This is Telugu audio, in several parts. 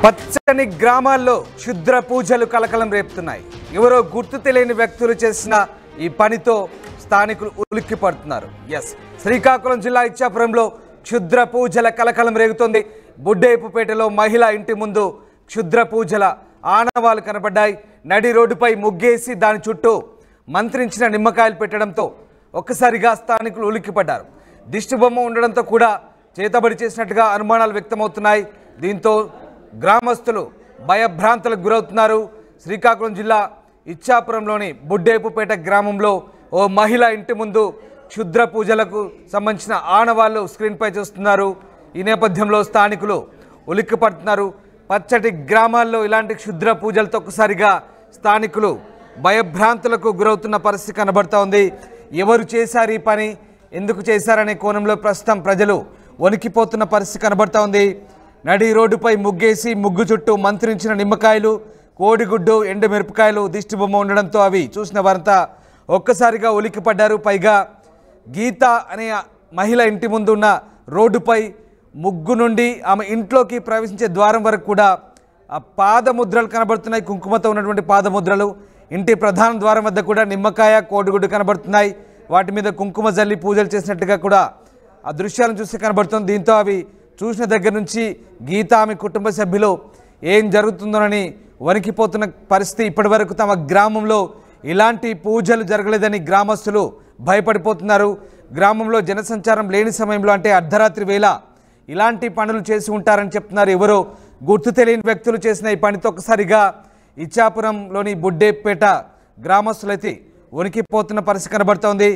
పచ్చని గ్రామాల్లో క్షుద్ర పూజలు కలకలం రేపుతున్నాయి. ఎవరో గుర్తు తెలియని వ్యక్తులు చేసిన ఈ పనితో స్థానికులు ఉలిక్కి పడుతున్నారు. శ్రీకాకుళం జిల్లా ఇచ్చాపురంలో క్షుద్ర పూజల కలకలం రేగుతోంది. బుడ్డేపుపేటలో మహిళ ఇంటి ముందు క్షుద్ర పూజల ఆనవాలు కనబడ్డాయి. నడి రోడ్డుపై ముగ్గేసి దాని చుట్టూ మంత్రించిన నిమ్మకాయలు పెట్టడంతో ఒక్కసారిగా స్థానికులు ఉలిక్కిపడ్డారు. దిష్టిబొమ్మ ఉండడంతో కూడా చేతబడి చేసినట్టుగా అనుమానాలు వ్యక్తమవుతున్నాయి. దీంతో గ్రామస్తులు భయభ్రాంతులకు గురవుతున్నారు. శ్రీకాకుళం జిల్లా ఇచ్చాపురంలోని బుడ్డేపుపేట గ్రామంలో ఓ మహిళ ఇంటి ముందు క్షుద్ర పూజలకు సంబంధించిన ఆనవాళ్లు స్క్రీన్పై చూస్తున్నారు. ఈ నేపథ్యంలో స్థానికులు ఉలిక్కిపడుతున్నారు. పచ్చటి గ్రామాల్లో ఇలాంటి క్షుద్ర పూజలతో ఒక్కసారిగా స్థానికులు భయభ్రాంతులకు గురవుతున్న పరిస్థితి కనబడుతూ ఉంది. ఎవరు చేశారు ఈ పని, ఎందుకు చేశారనే కోణంలో ప్రస్తుతం ప్రజలు వణికిపోతున్న పరిస్థితి కనబడుతూ ఉంది. నడి రోడ్డుపై ముగ్గేసి ముగ్గు చుట్టూ మంత్రించిన నిమ్మకాయలు, కోడిగుడ్డు, ఎండుమిరపకాయలు, దిష్టిబొమ్మ ఉండడంతో అవి చూసిన వారంతా ఒక్కసారిగా ఉలిక్కిపడ్డారు. పైగా గీత అనే మహిళ ఇంటి ముందు ఉన్న రోడ్డుపై ముగ్గు నుండి ఆమె ఇంట్లోకి ప్రవేశించే ద్వారం వరకు కూడా ఆ పాదముద్రలు కనబడుతున్నాయి. కుంకుమతో ఉన్నటువంటి పాదముద్రలు. ఇంటి ప్రధాన ద్వారం వద్ద కూడా నిమ్మకాయ, కోడిగుడ్డు కనబడుతున్నాయి. వాటి మీద కుంకుమ జల్లి పూజలు చేసినట్టుగా కూడా ఆ దృశ్యాలను చూస్తే కనబడుతుంది. దీంతో అవి చూసిన దగ్గర నుంచి గీత ఆమె కుటుంబ సభ్యులు ఏం జరుగుతుందోనని వణికిపోతున్న పరిస్థితి. ఇప్పటి వరకు తమ గ్రామంలో ఇలాంటి పూజలు జరగలేదని గ్రామస్తులు భయపడిపోతున్నారు. గ్రామంలో జనసంచారం లేని సమయంలో, అంటే అర్ధరాత్రి వేళ ఇలాంటి పనులు చేసి ఉంటారని చెప్తున్నారు. ఎవరో గుర్తు తెలియని వ్యక్తులు చేసిన ఈ పనితో ఒక్కసారిగా ఇచ్చాపురంలోని బుడ్డేపేట గ్రామస్తులైతే వణికిపోతున్న పరిస్థితి కనబడుతోంది.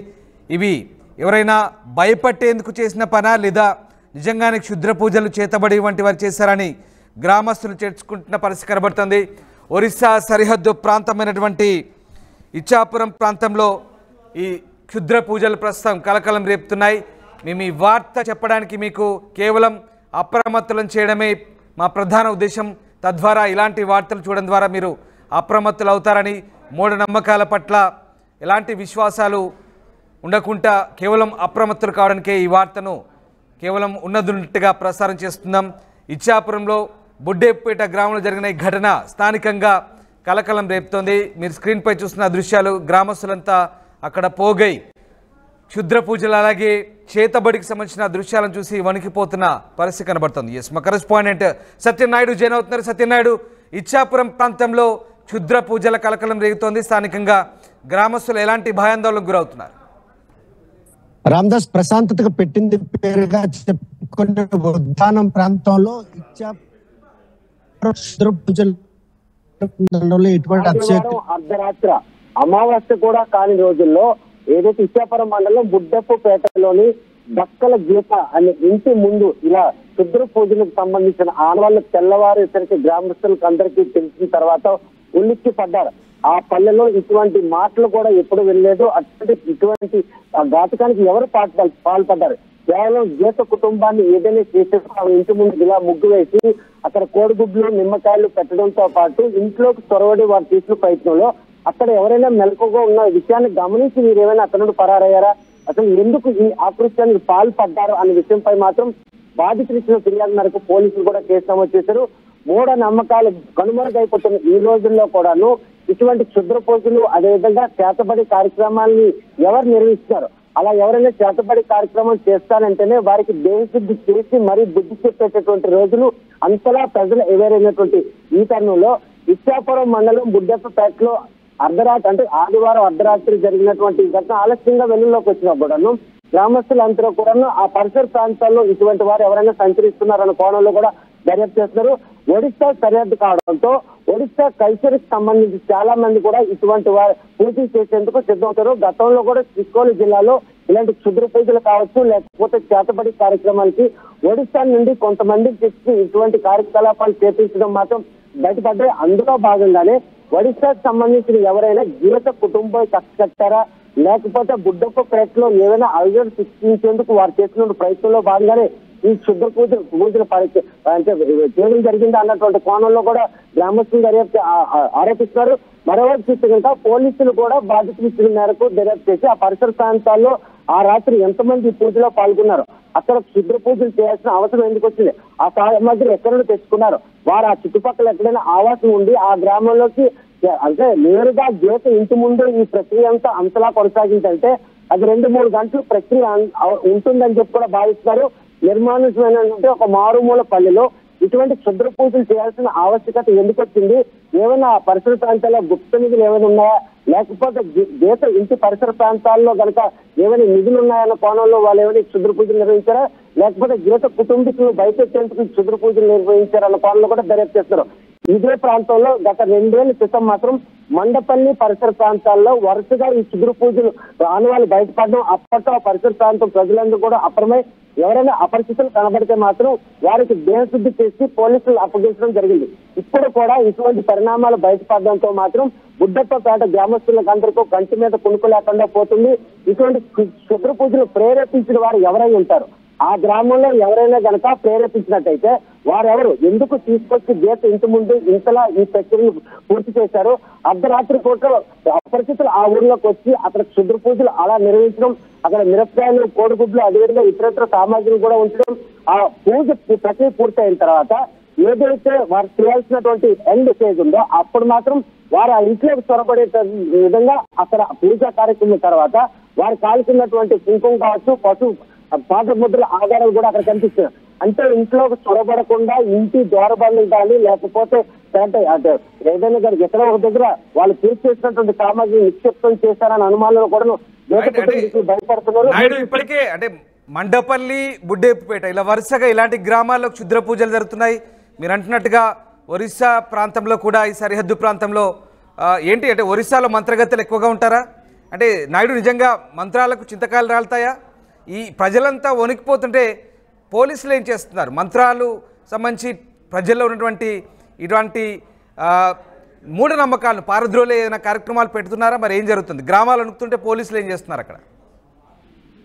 ఇవి ఎవరైనా భయపట్టేందుకు చేసిన పనా, లేదా నిజంగానే క్షుద్ర పూజలు చేతబడి వంటి వారు చేశారని గ్రామస్తులు చేర్చుకుంటున్న పరిస్థితి కనబడుతుంది. ఒరిస్సా సరిహద్దు ప్రాంతమైనటువంటి ఇచ్చాపురం ప్రాంతంలో ఈ క్షుద్ర పూజలు ప్రస్తుతం కలకలం రేపుతున్నాయి. మేము ఈ వార్త చెప్పడానికి మీకు కేవలం అప్రమత్తులను చేయడమే మా ప్రధాన ఉద్దేశం. తద్వారా ఇలాంటి వార్తలు చూడడం ద్వారా మీరు అప్రమత్తులు అవుతారని, మూఢనమ్మకాల పట్ల ఎలాంటి విశ్వాసాలు ఉండకుండా కేవలం అప్రమత్తులు కావడానికే ఈ వార్తను కేవలం ఉన్నదున్నట్టుగా ప్రసారం చేస్తున్నాం. ఇచ్చాపురంలో బుడ్డేపేట గ్రామంలో జరిగిన ఈ ఘటన స్థానికంగా కలకలం రేపుతోంది. మీరు స్క్రీన్పై చూస్తున్న దృశ్యాలు గ్రామస్తులంతా అక్కడ పోగై క్షుద్ర పూజలు అలాగే చేతబడికి సంబంధించిన దృశ్యాలను చూసి వణికిపోతున్న పరిస్థితి కనబడుతుంది. మా కరెస్పాండెంట్ సత్యనాయుడు జాయిన్ అవుతున్నారు. సత్యనాయుడు, ఇచ్చాపురం ప్రాంతంలో క్షుద్ర పూజల కలకలం రేగుతోంది. స్థానికంగా గ్రామస్తులు ఎలాంటి భయాందోళనకు గురవుతున్నారు? రామదాస్ ప్రశాంతతకు పెట్టింది పేరుగా చెప్పుకునే ఉద్యానం ప్రాంతంలో అర్ధరాత్రి అమావాస్య కూడా కాని రోజుల్లో ఏదైతే ఇచ్చాపురం మండలం బుడ్డెప్పుపేటలోని బక్కల గీత అనే ఇంటి ముందు ఇలా క్షుద్ర పూజలకు సంబంధించిన ఆనవాళ్లు తెల్లవారేసరికి గ్రామస్తులకు అందరికీ తెలిసిన తర్వాత ఉలిక్కి పడ్డారు. ఆ పల్లెలో ఇటువంటి మాటలు కూడా ఎప్పుడు వెళ్ళలేదు. ఇటువంటి ఘాతకానికి ఎవరు పాల్పడ్డారు? కేవలం గీత కుటుంబాన్ని ఏదైనా చేసే ఇంటి ముందు ఇలా ముగ్గు వేసి అక్కడ కోడిగుడ్లు, నిమ్మకాయలు పెట్టడంతో పాటు ఇంట్లోకి చొరవడి వారు చేసిన ప్రయత్నంలో అక్కడ ఎవరైనా మెలకుగా ఉన్న విషయాన్ని గమనించి మీరు ఏమైనా అక్కడ నుండి పరారయ్యారా, అసలు ఎందుకు ఈ ఆకృత్యానికి పాల్పడ్డారు అనే విషయంపై మాత్రం బాధితులు ఇచ్చిన ఫిర్యాదు మేరకు పోలీసులు కూడా కేసు నమోదు చేశారు. మూఢ నమ్మకాలు కనుమరుగైపోతున్న ఈ రోజుల్లో కూడాను ఇటువంటి క్షుద్ర పూజలు, అదేవిధంగా చేతబడి కార్యక్రమాలని ఎవరు నిర్వహిస్తున్నారు? అలా ఎవరైనా చేతబడి కార్యక్రమం చేస్తానంటేనే వారికి దేహశుద్ధి చేసి మరీ బుద్ధి చెప్పేటటువంటి రోజులు అంతలా ప్రజలు ఎదురైనటువంటి ఈ తరుణంలో ఇచ్చాపురం మండలం బుడ్డెప్పపేటలో అర్ధరాత్రి, అంటే ఆదివారం అర్ధరాత్రి జరిగినటువంటి ఘటన ఆలస్యంగా వెలుగులోకి వచ్చినా కూడాను గ్రామస్తులందరూ కూడాను ఆ పరిసర ప్రాంతాల్లో ఇటువంటి వారు ఎవరైనా సంచరిస్తున్నారన్న కోణంలో కూడా దర్యాప్తు చేస్తున్నారు. ఒడిశా సరిహద్దు కావడంతో ఒడిశా కల్చర్కి సంబంధించి చాలా మంది కూడా ఇటువంటి వారు పూజలు చేసేందుకు సిద్ధమవుతారు. గతంలో కూడా శ్రీకాకుళం జిల్లాలో ఇలాంటి క్షుద్ర పూజలు కావచ్చు, లేకపోతే చేతబడి కార్యక్రమానికి ఒడిశా నుండి కొంతమందికి తెచ్చి ఇటువంటి కార్యకలాపాలు చేపించడం మాత్రం బయటపడ్డాయి. అందులో భాగంగానే ఒడిశాకు సంబంధించిన ఎవరైనా గీత కుటుంబం కట్టారా, లేకపోతే బుడ్డెప్పుపేటలో ఏదైనా అవిజలు సృష్టించేందుకు వారు చేసిన ప్రయత్నంలో భాగంగానే ఈ క్షుద్ర పూజలు అంటే చేయడం జరిగింది అన్నటువంటి కోణంలో కూడా గ్రామస్తులు ఆరోపిస్తున్నారు. మరోవైపు చూస్తే కనుక పోలీసులు కూడా బాధితులు ఇచ్చిన మేరకు దర్యాప్తు చేసి ఆ పరిసర ప్రాంతాల్లో ఆ రాత్రి ఎంతమంది ఈ పూజలో పాల్గొన్నారు, అక్కడ క్షుద్ర పూజలు చేయాల్సిన అవసరం ఎందుకు వచ్చింది, ఆ సామగ్రి ఎక్కడ నుండి తెచ్చుకున్నారు, వారు ఆ చుట్టుపక్కల ఎక్కడైనా ఆవాసం ఉండి ఆ గ్రామంలోకి అంటే నేరుగా గేట్ ఇంటి ముందు ఈ ప్రక్రియ అంతలా కొనసాగిందంటే అది 2-3 గంటల ప్రక్రియ ఉంటుందని చెప్పి కూడా భావిస్తున్నారు. నిర్మానుష్యమైనటువంటి ఒక మారుమూల పల్లెలో ఇటువంటి క్షుద్ర పూజలు చేయాల్సిన ఆవశ్యకత ఎందుకు వచ్చింది, ఏమైనా పరిసర ప్రాంతాల్లో గుప్త నిధులు ఏమైనా ఉన్నాయా, లేకపోతే గీత ఇంటి పరిసర ప్రాంతాల్లో కనుక ఏమైనా నిధులు ఉన్నాయన్న కోణంలో వాళ్ళు ఏమైనా క్షుద్ర పూజలు నిర్వహించారా, లేకపోతే గీత కుటుంబీకులు బయటెట్టేందుకు క్షుద్ర పూజలు నిర్వహించారన్న కోణంలో కూడా దర్యాప్తు చేస్తారు. ఇదే ప్రాంతంలో గత 2 ఏళ్ల క్రితం మాత్రం మండపల్లి పరిసర ప్రాంతాల్లో వరుసగా ఈ క్షుద్ర పూజలు ఆనవాళ్ళు బయటపడడం, అప్పట్లో పరిసర ప్రాంతం ప్రజలందరూ కూడా అప్పుడమే ఎవరైనా అపరిచితులు కనబడితే మాత్రం వారికి దేహశుద్ధి చేసి పోలీసులు అప్పగించడం జరిగింది. ఇప్పుడు కూడా ఇటువంటి పరిణామాలు బయటపడడంతో మాత్రం బుడ్డప్పపేట గ్రామస్తులకు అందరికీ కంటి మీద కునుకు లేకుండా పోతుంది. ఇటువంటి క్షుద్ర పూజలు ప్రేరేపించిన వారు ఎవరైనా ఉంటారు, ఆ గ్రామంలో ఎవరైనా గనక ప్రేరేపించినట్టయితే వారెవరు, ఎందుకు తీసుకొచ్చి గేట్ ఇంటి ముందు ఇంతలా ఈ ప్రక్రియను పూర్తి చేశారు, అర్ధరాత్రి పూట అపరిచితులు ఆ ఊర్లోకి వచ్చి అక్కడ క్షుద్ర పూజలు అలా నిర్వహించడం, అక్కడ మిరపకాయలు, కోడిగుడ్లు, అదేవిధంగా ఇతరత్ర సామాగ్రిలు కూడా ఉంచడం, ఆ పూజ ప్రక్రియ పూర్తయిన తర్వాత ఏదైతే వారు చేయాల్సినటువంటి ఎండ్ స్టేజ్ ఉందో అప్పుడు మాత్రం వారు ఆ ఇంట్లోకి చొరబడే విధంగా అక్కడ పూజా కార్యక్రమం తర్వాత వారు కాల్చున్నటువంటి కుంకుమ కావచ్చు, పశువు పాత ముద్రల ఆధారాలు కూడా అక్కడ కనిపిస్తున్నాయి. అంటే ఇంట్లోకి చొరబడకుండా ఇంటి ద్వారబంధం కానీ లేకపోతే అంటే ఏదైనా కానీ ఎక్కడో ఒక దగ్గర వాళ్ళు పూర్తి చేసినటువంటి సామాగ్రి నిక్షిప్తం చేశారని అనుమానాలు కూడా భయపడుతున్నారు. ఇప్పటికే అంటే మండపల్లి, బుడ్డేపుపేట ఇలా వరుసగా ఇలాంటి గ్రామాల్లో క్షుద్ర పూజలు జరుగుతున్నాయి. మీరు అంటున్నట్టుగా ఒరిస్సా ప్రాంతంలో కూడా ఈ సరిహద్దు ప్రాంతంలో ఏంటి అంటే ఒరిస్సాలో మంత్రగత్తెలు ఎక్కువగా ఉంటారా? అంటే నాయుడు నిజంగా మంత్రాలకు చింతకాయలు రాలుతాయా? ఈ ప్రజలంతా వణికిపోతుంటే పోలీసులు ఏం చేస్తున్నారు? మంత్రాలు సంబంధించి ప్రజల్లో ఉన్నటువంటి ఇటువంటి మూఢనమ్మకాలను పారద్రోలే ఏదైనా కార్యక్రమాలు పెడుతున్నారా? మరి ఏం జరుగుతుంది? గ్రామాలు వణుకుతుంటే పోలీసులు ఏం చేస్తున్నారు అక్కడ?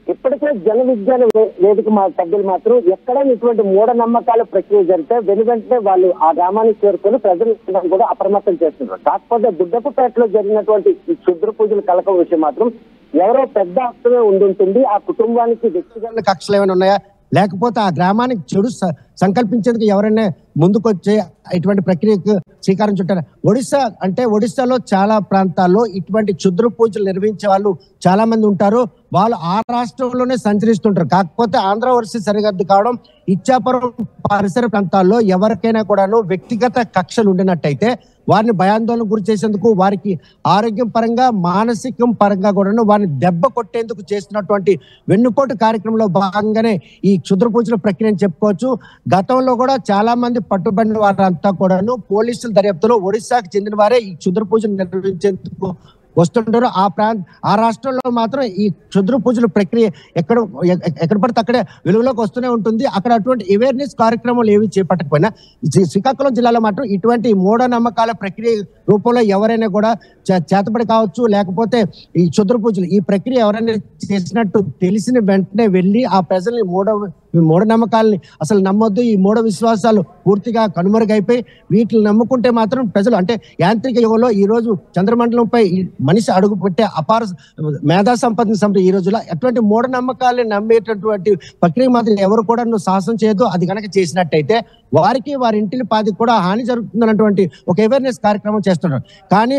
ఇప్పటికే జన విజ్ఞాన వేదిక సభ్యులు మాత్రం ఎక్కడైనా ఇటువంటి మూఢనమ్మకాల ప్రక్రియ జరిగితే వెనువెంటనే వాళ్ళు ఆ గ్రామానికి చేరుకొని ప్రజలు కూడా అప్రమత్తం చేస్తున్నారు. కాకపోతే బుడ్డప్పపేటలో జరిగినటువంటి ఈ క్షుద్ర పూజలు కలకం విషయం మాత్రం ఎవరో పెద్ద హస్తమే ఉండుంటుంది. ఆ కుటుంబానికి వ్యక్తిగత కక్షలు ఏమైనా ఉన్నాయా, లేకపోతే ఆ గ్రామానికి చెడు సంకల్పించేందుకు ఎవరైనా ముందుకొచ్చే ఇటువంటి ప్రక్రియకు శ్రీకారం చుట్టారు? ఒడిశాలో చాలా ప్రాంతాల్లో ఇటువంటి క్షుద్ర పూజలు నిర్వహించే వాళ్ళు చాలా మంది ఉంటారు. వాళ్ళు ఆ రాష్ట్రంలోనే సంచరిస్తుంటారు. కాకపోతే ఆంధ్ర ఒరిస్సా సరిహద్దు కావడం, ఇచ్చాపురం పరిసర ప్రాంతాల్లో ఎవరికైనా కూడాను వ్యక్తిగత కక్షలు ఉండినట్టయితే వారిని భయాందోళనకు గురి చేసేందుకు, వారికి ఆరోగ్యం పరంగా మానసికం పరంగా కూడాను వారిని దెబ్బ కొట్టేందుకు చేస్తున్నటువంటి వెన్నుపోటు కార్యక్రమంలో భాగంగానే ఈ క్షుద్ర పూజల ప్రక్రియ అని చెప్పుకోవచ్చు. గతంలో కూడా చాలా మంది పట్టుబడిన వారంతా కూడాను పోలీసుల దర్యాప్తులో ఒడిశాకు చెందిన వారే ఈ క్షుద్ర పూజలు నిర్వహించేందుకు వస్తుంటారు. ఆ రాష్ట్రంలో మాత్రం ఈ క్షుద్ర పూజల ప్రక్రియ ఎక్కడ పడితే అక్కడే వెలుగులోకి వస్తూనే ఉంటుంది. అక్కడ అటువంటి అవేర్నెస్ కార్యక్రమాలు ఏవి చేపట్టకపోయినా శ్రీకాకుళం జిల్లాలో మాత్రం ఇటువంటి మూఢనమ్మకాల ప్రక్రియ రూపంలో ఎవరైనా కూడా చేతబడి కావచ్చు, లేకపోతే ఈ క్షుద్ర పూజలు ఈ ప్రక్రియ ఎవరైనా చేసినట్టు తెలిసిన వెంటనే వెళ్ళి ఆ ప్రజల్ని మూఢనమ్మకాలని అసలు నమ్మొద్దు, ఈ మూఢ విశ్వాసాలు పూర్తిగా కనుమరుగైపోయి వీటిని నమ్ముకుంటే మాత్రం ప్రజలు అంటే యాంత్రిక యుగంలో ఈ రోజు చంద్రమండలంపై మనిషి అడుగు పెట్టే అపార మేధా సంపద ఈ రోజులో అటువంటి మూఢనమ్మకాలని నమ్మేటటువంటి ప్రక్రియ మాత్రం ఎవరు కూడా సాహసం చేయదు. అది కనుక చేసినట్టయితే వారికి వారి ఇంటిని పాదికి కూడా హాని జరుగుతుందన్నటువంటి ఒక అవేర్నెస్ కార్యక్రమం చేస్తున్నారు. కానీ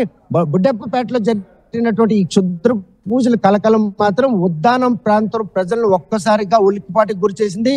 బుడ్డప్పపేటలో జరిగినటువంటి ఈ క్షుద్ర పూజల కలకలం మాత్రం ఉద్దానం ప్రాంతం ప్రజలను ఒక్కసారిగా ఉలిక్కిపాటికి గురి చేసింది.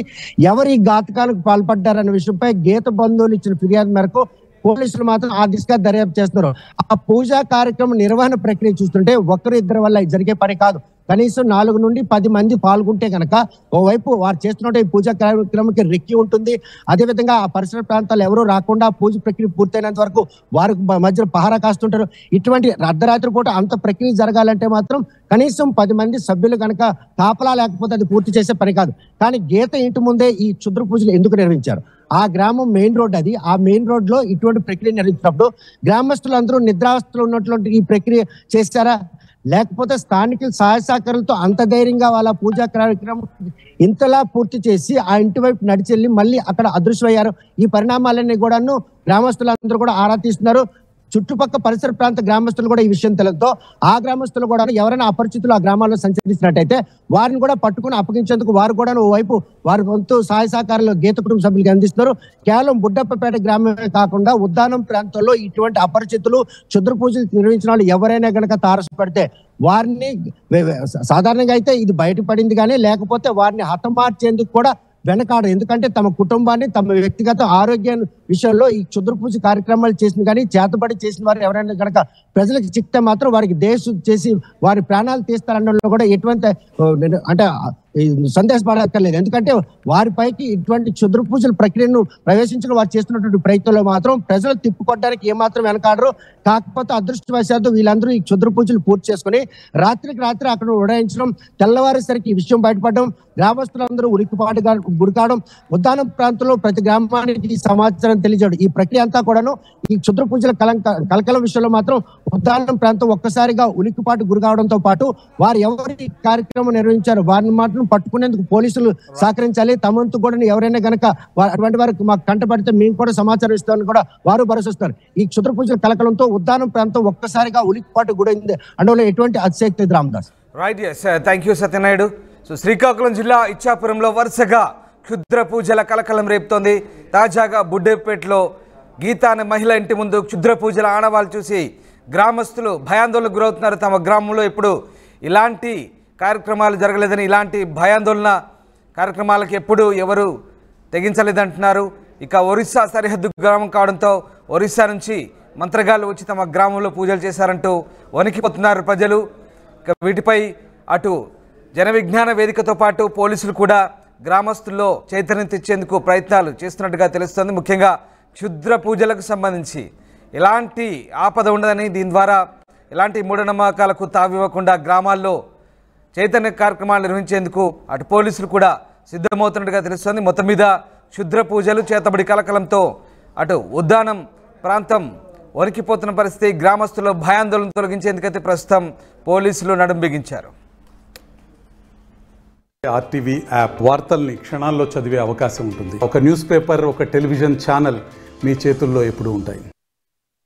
ఎవరు ఈ ఘాతకాలకు పాల్పడ్డారనే విషయంపై గీత బంధువులు ఇచ్చిన ఫిర్యాదు మేరకు పోలీసులు మాత్రం ఆ దిశగా దర్యాప్తు చేస్తున్నారు. ఆ పూజా కార్యక్రమం నిర్వహణ ప్రక్రియ చూస్తుంటే ఒకరు ఇద్దరు వల్ల జరిగే పని కాదు. కనీసం 4 నుండి 10 మంది పాల్గొంటే కనుక ఓవైపు వారు చేస్తున్న పూజా కార్యక్రమానికి రెక్కి ఉంటుంది. అదేవిధంగా ఆ పరిసర ప్రాంతాలు ఎవరూ రాకుండా పూజ ప్రక్రియ పూర్తయినంత వరకు వారి మధ్య పహారా కాస్తుంటారు. ఇటువంటి అర్ధరాత్రి పూట అంత ప్రక్రియ జరగాలంటే మాత్రం కనీసం 10 మంది సభ్యులు కనుక కాపలా లేకపోతే అది పూర్తి చేసే పని కాదు. కానీ గీత ఇంటి ముందే ఈ క్షుద్ర పూజలు ఎందుకు నిర్వహించారు? ఆ గ్రామం మెయిన్ రోడ్ అది. ఆ మెయిన్ రోడ్ లో ఇటువంటి ప్రక్రియ నిర్వహించినప్పుడు గ్రామస్తులందరూ నిద్రావస్థలో ఉన్నటువంటి ఈ ప్రక్రియ చేస్తారా? లేకపోతే స్థానికుల సహాయ సహకారాలతో అంత ధైర్యంగా వాళ్ళ పూజా కార్యక్రమం ఇంతలా పూర్తి చేసి ఆ ఇంటి వైపు నడిచెళ్ళి మళ్ళీ అక్కడ అదృశ్యమయ్యారు. ఈ పరిణామాలన్నీ కూడాను గ్రామస్తులందరూ కూడా ఆరా తీస్తున్నారు. చుట్టుపక్కల పరిసర ప్రాంత గ్రామస్తులు కూడా ఈ విషయం తెలియతో ఆ గ్రామస్తులు కూడా ఎవరైనా అపరిచితులు ఆ గ్రామాల్లో సంచరిస్తున్నట్టయితే వారిని కూడా పట్టుకుని అప్పగించేందుకు వారు కూడా ఓవైపు వారి వంతు సహాయ సహకారాలు గీత కుటుంబ సభ్యులకు అందిస్తున్నారు. కేవలం బుడ్డప్పపేట గ్రామమే కాకుండా ఉద్దానం ప్రాంతంలో ఇటువంటి అపరిచితులు క్షుద్ర పూజలు నిర్వహించిన వాళ్ళు ఎవరైనా గనక తారసపడితే వారిని సాధారణంగా అయితే ఇది బయటపడింది కానీ లేకపోతే వారిని హతమార్చేందుకు కూడా వెనకాడు. ఎందుకంటే తమ కుటుంబాన్ని తమ వ్యక్తిగత ఆరోగ్య విషయంలో ఈ క్షుద్ర పూజ కార్యక్రమాలు చేసిన కానీ చేతబడి చేసిన వారు ఎవరైనా కనుక ప్రజలకు చిక్తే మాత్రం వారికి దేశం చేసి వారి ప్రాణాలు తీస్తారనడంలో కూడా ఎటువంటి అంటే సందేశపడక్కర్లేదు. ఎందుకంటే వారిపైకి ఇటువంటి క్షుద్ర పూజల ప్రక్రియను ప్రవేశించిన వారు చేస్తున్నటువంటి ప్రయత్నంలో మాత్రం ప్రజలు తిప్పుకోవడానికి ఏమాత్రం వెనకాడరు. కాకపోతే అదృష్టవశాత్తు వీళ్ళందరూ ఈ క్షుద్ర పూజలు పూర్తి చేసుకుని రాత్రికి రాత్రి అక్కడ ఉడాయించడం, తెల్లవారేసరికి ఈ విషయం బయటపడడం, గ్రామస్తులందరూ ఉలిక్కిపాటుగా గురికావడం, ఉద్దానం ప్రాంతంలో ప్రతి గ్రామానికి ఈ సమాచారం తెలియజేయడం, ఈ ప్రక్రియ అంతా కూడాను ఈ క్షుద్ర పూజల కలకలం విషయంలో మాత్రం ఉద్దానం ప్రాంతం ఒక్కసారిగా ఉలిక్కిపాటు గురి కావడంతో పాటు వారు ఎవరి కార్యక్రమం నిర్వహించారు వారిని మాత్రం పట్టుకునేందుకు పోలీసులు సహకరించాలి. తమంతు కూడా ఎవరైనా గనక అటువంటి వారికి మాకు కంటపడితే మేము కూడా సమాచారం ఇస్తామని కూడా వారు భరోసిస్తారు. ఈ క్షుద్ర పూజల కలకలంతో ఉద్దానం ప్రాంతం ఒక్కసారిగా ఉలిక్కిపాటు గురైంది అందులో ఎటువంటి అతిశక్తి Ramdas. Right, yes, thank you Satyanaidu. So Srikakulam జిల్లా ఇచ్చాపురంలో వరుసగా క్షుద్ర పూజల కలకలం రేపుతోంది. తాజాగా బుడ్డేపేటలో గీత అనే మహిళ ఇంటి ముందు క్షుద్ర పూజల ఆనవాళ్ళు చూసి గ్రామస్తులు భయాందోళనకు గురవుతున్నారు. తమ గ్రామంలో ఇప్పుడు ఇలాంటి కార్యక్రమాలు జరగలేదని, ఇలాంటి భయాందోళన కార్యక్రమాలకు ఎప్పుడు ఎవరు తెగించలేదంటున్నారు. ఇక ఒరిస్సా సరిహద్దు గ్రామం కావడంతో ఒరిస్సా నుంచి మంత్రగాళ్ళు వచ్చి తమ గ్రామంలో పూజలు చేశారంటూ వణికిపోతున్నారు ప్రజలు. ఇక వీటిపై అటు జన విజ్ఞాన వేదికతో పాటు పోలీసులు కూడా గ్రామస్తుల్లో చైతన్యం తెచ్చేందుకు ప్రయత్నాలు చేస్తున్నట్టుగా తెలుస్తోంది. ముఖ్యంగా క్షుద్ర పూజలకు సంబంధించి ఎలాంటి ఆపద ఉండదని, దీని ద్వారా ఎలాంటి మూఢనమ్మకాలకు తావివ్వకుండా గ్రామాల్లో చైతన్య కార్యక్రమాలు నిర్వహించేందుకు అటు పోలీసులు కూడా సిద్ధమవుతున్నట్టుగా తెలుస్తోంది. మొత్తం మీద క్షుద్ర పూజలు చేతబడి కలకలంతో అటు ఉద్దానం ప్రాంతం వణికిపోతున్న పరిస్థితి. గ్రామస్తుల్లో భయాందోళన తొలగించేందుకైతే ప్రస్తుతం పోలీసులు నడుం బిగించారు. ఆర్టీవీ యాప్ వార్తల్ని క్షణాల్లో చదివే అవకాశం ఉంటుంది. ఒక న్యూస్ పేపర్, ఒక టెలివిజన్ ఛానల్ మీ చేతుల్లో ఎప్పుడూ ఉంటాయి.